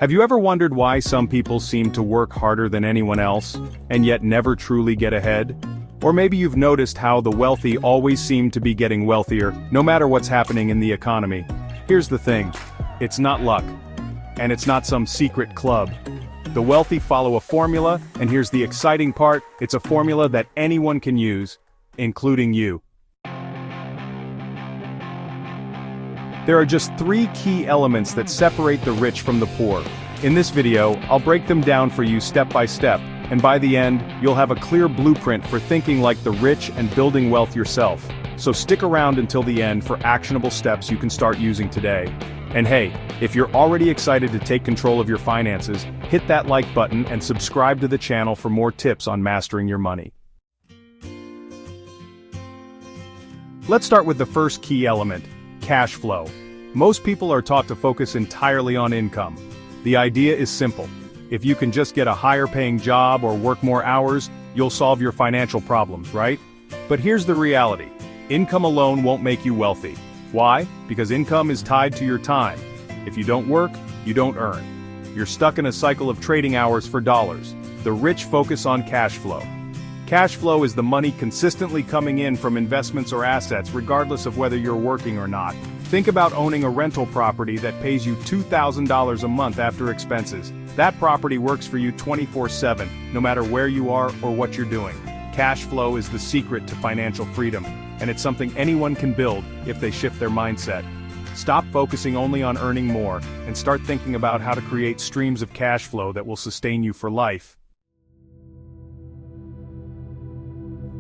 Have you ever wondered why some people seem to work harder than anyone else, and yet never truly get ahead? Or maybe you've noticed how the wealthy always seem to be getting wealthier, no matter what's happening in the economy. Here's the thing. It's not luck. And it's not some secret club. The wealthy follow a formula, and here's the exciting part, it's a formula that anyone can use, including you. There are just 3 key elements that separate the rich from the poor. In this video, I'll break them down for you step by step, and by the end, you'll have a clear blueprint for thinking like the rich and building wealth yourself. So stick around until the end for actionable steps you can start using today. And hey, if you're already excited to take control of your finances, hit that like button and subscribe to the channel for more tips on mastering your money. Let's start with the first key element, cash flow. Most people are taught to focus entirely on income. The idea is simple. If you can just get a higher paying job or work more hours, you'll solve your financial problems, right? But here's the reality. Income alone won't make you wealthy. Why? Because income is tied to your time. If you don't work, you don't earn. You're stuck in a cycle of trading hours for dollars. The rich focus on cash flow. Cash flow is the money consistently coming in from investments or assets regardless of whether you're working or not. Think about owning a rental property that pays you $2,000 a month after expenses. That property works for you 24/7, no matter where you are or what you're doing. Cash flow is the secret to financial freedom, and it's something anyone can build if they shift their mindset. Stop focusing only on earning more, and start thinking about how to create streams of cash flow that will sustain you for life.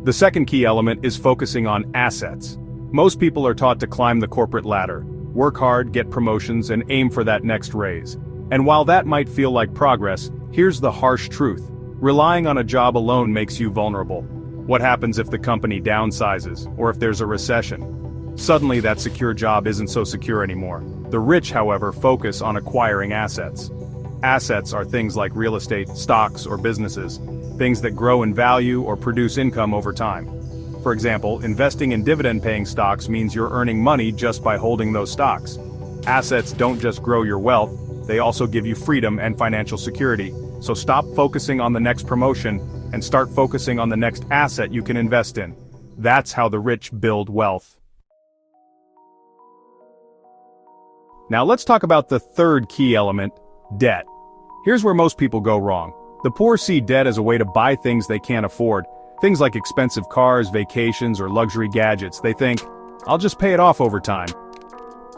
The second key element is focusing on assets. Most people are taught to climb the corporate ladder, work hard, get promotions, and aim for that next raise. And while that might feel like progress, here's the harsh truth. Relying on a job alone makes you vulnerable. What happens if the company downsizes, or if there's a recession? Suddenly that secure job isn't so secure anymore. The rich, however, focus on acquiring assets. Assets are things like real estate, stocks, or businesses, things that grow in value or produce income over time. For example, investing in dividend-paying stocks means you're earning money just by holding those stocks. Assets don't just grow your wealth, they also give you freedom and financial security. So stop focusing on the next promotion and start focusing on the next asset you can invest in. That's how the rich build wealth. Now let's talk about the third key element, debt. Here's where most people go wrong. The poor see debt as a way to buy things they can't afford. Things like expensive cars, vacations, or luxury gadgets. They think, I'll just pay it off over time.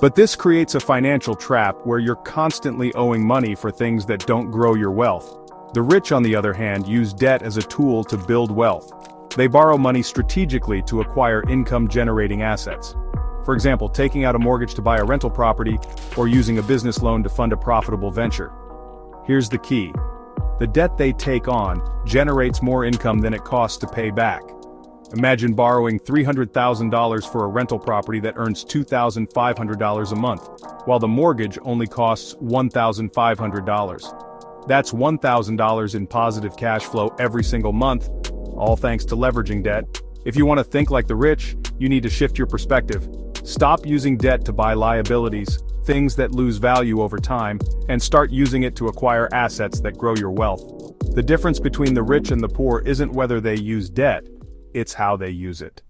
But this creates a financial trap where you're constantly owing money for things that don't grow your wealth. The rich, on the other hand, use debt as a tool to build wealth. They borrow money strategically to acquire income-generating assets. For example, taking out a mortgage to buy a rental property, or using a business loan to fund a profitable venture. Here's the key. The debt they take on generates more income than it costs to pay back. Imagine borrowing $300,000 for a rental property that earns $2,500 a month, while the mortgage only costs $1,500. That's $1,000 in positive cash flow every single month, all thanks to leveraging debt. If you want to think like the rich, you need to shift your perspective. Stop using debt to buy liabilities, things that lose value over time, and start using it to acquire assets that grow your wealth. The difference between the rich and the poor isn't whether they use debt, it's how they use it.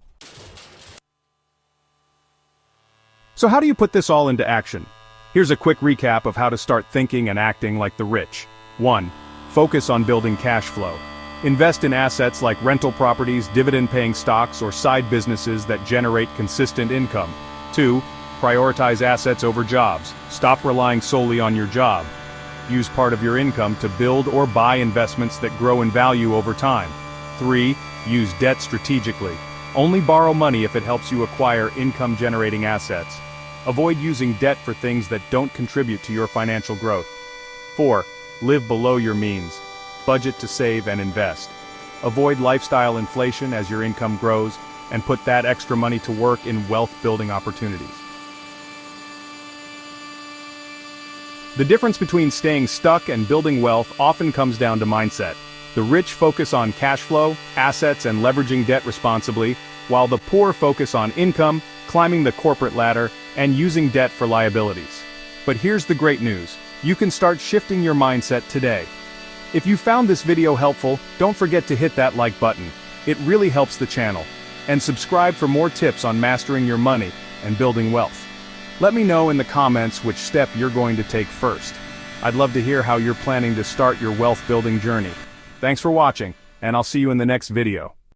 So how do you put this all into action? Here's a quick recap of how to start thinking and acting like the rich. 1. Focus on building cash flow. Invest in assets like rental properties, dividend-paying stocks, or side businesses that generate consistent income. 2. Prioritize assets over jobs. Stop relying solely on your job. Use part of your income to build or buy investments that grow in value over time. 3. Use debt strategically. Only borrow money if it helps you acquire income-generating assets. Avoid using debt for things that don't contribute to your financial growth. 4. Live below your means. Budget to save and invest. Avoid lifestyle inflation as your income grows, and put that extra money to work in wealth-building opportunities. The difference between staying stuck and building wealth often comes down to mindset. The rich focus on cash flow, assets, and leveraging debt responsibly, while the poor focus on income, climbing the corporate ladder, and using debt for liabilities. But here's the great news. You can start shifting your mindset today. If you found this video helpful, don't forget to hit that like button. It really helps the channel. And subscribe for more tips on mastering your money and building wealth. Let me know in the comments which step you're going to take first. I'd love to hear how you're planning to start your wealth building journey. Thanks for watching, and I'll see you in the next video.